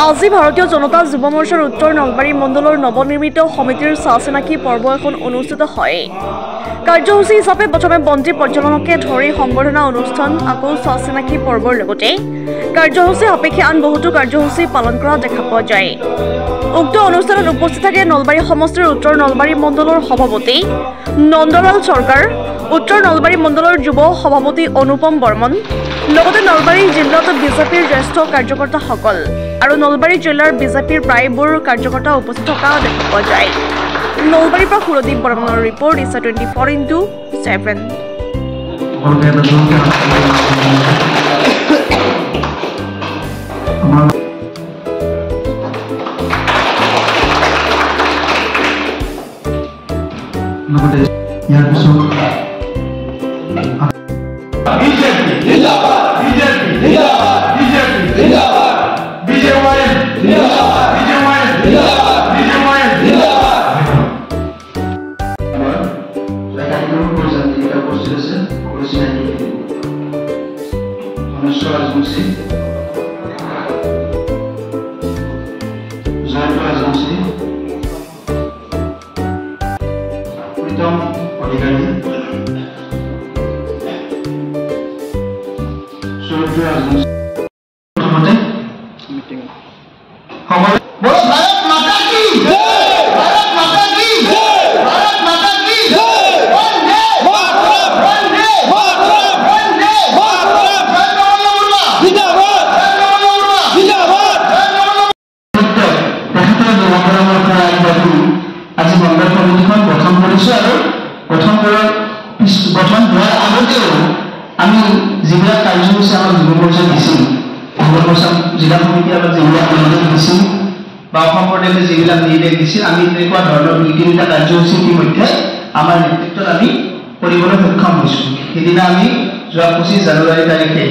আজি ভাৰতীয় জনতা যুৱ মৰ্চাৰ উত্তৰ নলবাৰী মণ্ডলৰ নৱনিৰ্মিত সমিতিৰ চাহ-চিনাকি পৰ্ব এখন অনুষ্ঠিত হয়। কাৰ্যসূচী হিচাপে প্ৰথমে বন্তি প্ৰজ্বলনকে ধৰি সংবৰ্ধনা অনুষ্ঠান, আকৌ চাহ-চিনাকি পৰ্বৰ লগতে কাৰ্যসূচী সাপেক্ষে আন বহুতো কাৰ্যসূচী পালন কৰা দেখা পোৱা যায়। উক্ত অনুষ্ঠানত উপস্থিত থাকে নলবাৰী সমষ্টিৰ উত্তৰ নলবাৰী মণ্ডলৰ সভাপতি নন্দলাল চৰকাৰ, উত্তৰ নলবাৰী মণ্ডলৰ যুৱ সভাপতি অনুপম বৰ্মন, লগতে নলবাৰী জিলাত বিজেপিৰ জ্যেষ্ঠ কাৰ্যকৰ্তাসকল আৰু নলবাৰী জিলাৰ বিজেপিৰ প্ৰায়বোৰ কাৰ্যকৰ্তা উপস্থিত থকা দেখা পোৱা যায়। নলবাৰীৰ পৰা সুৰদীপ বৰ্মনৰ ৰিপৰ্ট, ইছা 24x7। আমি যিবিলাক কাৰ্যসূচী আমাৰ যুৱ মৰ্চাত দিছিল, যুৱ মৰ্চা জিলা সমিতি আমাৰ যিবিলাক নিৰ্দেশ দিছিল বা অসম প্ৰদেশে যিবিলাক নিৰ্দেশ দিছিল, আমি তেনেকুৱা ধৰণৰ 2-3টা কাৰ্যসূচী ইতিমধ্যে আমাৰ নেতৃত্বত আমি কৰিবলৈ সক্ষম হৈছোঁ। সেইদিনা আমি যোৱা 25 জানুৱাৰী তাৰিখে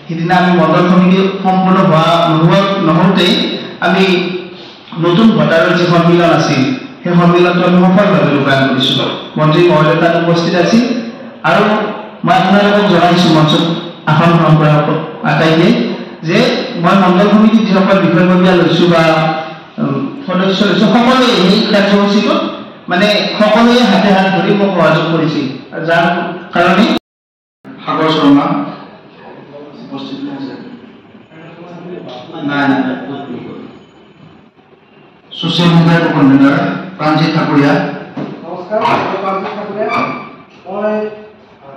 সেইদিনা আমি মণ্ডল সমিতি সম্পূৰ্ণ নহওঁতেই আমি নতুন ভোটাৰৰ যি সন্মিলন আছিল, সেই সন্মিলনটো আমি সফলভাৱে ৰূপায়ণ কৰিছোঁ। মন্ত্ৰী মহোদয় তাত উপস্থিত আছিল আৰু মই আপোনালোকক জনাইছোঁ মঞ্চত আসন গ্ৰহণ কৰা আটাইকে যে মই মণ্ডল সমিতিত যিসকল বিষয়ববীয়া লৈছোঁ বা সদস্য লৈছোঁ, সকলোৱে এই কাৰ্যসূচীটোত মানে সকলোৱে হাতে হাত ধৰি মোক সহযোগ কৰিছিল। যাৰ কাৰণে সাগৰ শৰ্মা উপস্থিত আছে, ছ'চিয়েল মিডিয়াৰ কনভেনাৰ প্ৰাঞ্জিত ঠাকুৰীয়া। নমস্কাৰ, প্ৰাঞ্জিত ঠাকুৰীয়া। মই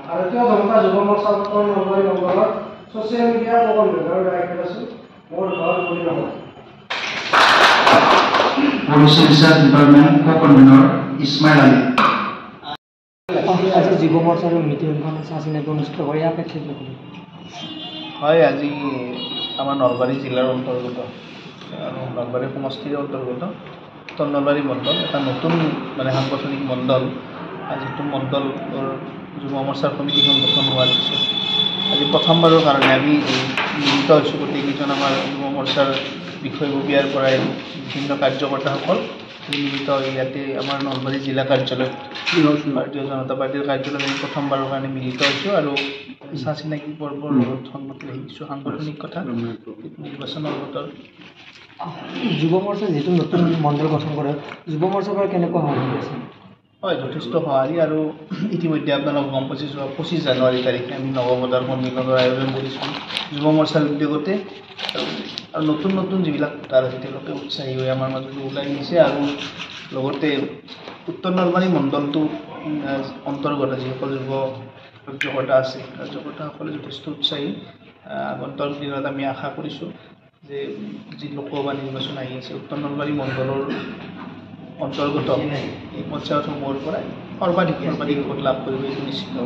ভাৰতীয় জনতা যুৱ মৰ্চা উত্তৰ নলবাৰী মণ্ডলৰ ছ'চিয়েল মিডিয়াৰ কনভেনাৰৰ দায়িত্বত আছোঁ। মোৰ ঘৰ Morigaon. Policy research department convener Ismail Ali. আজি যুৱ মৰ্চাৰ মিটিংখন চাহ-চিনাকি অনুষ্ঠিত কৰি আপেক্ষিক হয়। আজি আমাৰ নলবাৰী জিলাৰ অন্তৰ্গত আৰু নলবাৰী সমষ্টিৰ অন্তৰ্গত উত্তৰ নলবাৰী মণ্ডল এটা নতুন সাংগঠনিক মণ্ডল। যিটো মণ্ডলৰ যুৱ মৰ্চাৰ সমিতিখন গঠন হোৱাৰ পিছত আজি প্ৰথমবাৰৰ কাৰণে আমি মিলিত হৈছোঁ। গোটেইকেইজন আমাৰ যুৱ মৰ্চাৰ বিষয়ববীয়াৰ পৰাই বিভিন্ন কাৰ্যকৰ্তাসকল মিলিত ইয়াতে আমাৰ নলবাৰী জিলা কাৰ্যালয়ত ভাৰতীয় জনতা পাৰ্টীৰ কাৰ্যালয়ত আমি প্ৰথমবাৰৰ কাৰণে মিলিত হৈছোঁ আৰু চাহ-চিনাকি পৰ্বৰ লগত সংগতি ৰাখি কিছু সাংগঠনিক কথা, নিৰ্বাচনৰ বতৰ। যুৱ মৰ্চাই যিটো নতুন মণ্ডল গঠন কৰে, যুৱ মৰ্চাৰ পৰা কেনেকুৱা সহায় আছে? হয়, যথেষ্ট সঁহাৰি আৰু ইতিমধ্যে আপোনালোক গম পাইছে, যোৱা 25 জানুৱাৰী তাৰিখে আমি নৱভোটাৰ সন্মিলনৰ আয়োজন কৰিছোঁ যুৱ মৰ্চাৰ উদ্যোগতে। আৰু নতুন নতুন যিবিলাক ভোটাৰ আছে তেওঁলোকে উৎসাহী হৈ আমাৰ মাজলৈ ওলাই আহিছে আৰু লগতে উত্তৰ নলবাৰী মণ্ডলটো অন্তৰ্গত যিসকল যুৱ কাৰ্যকৰ্তা আছে, কাৰ্যকৰ্তাসকলে যথেষ্ট উৎসাহী। আগন্তুক দিনত আমি আশা কৰিছোঁ যে যি লোকসভা নিৰ্বাচন আহি আছে, উত্তৰ নলবাৰী মণ্ডলৰ অন্তৰ্গত এই পঞ্চায়তসমূহৰ পৰাই সৰ্বাধিক ভোট লাভ কৰিব, এইটো নিশ্চিত।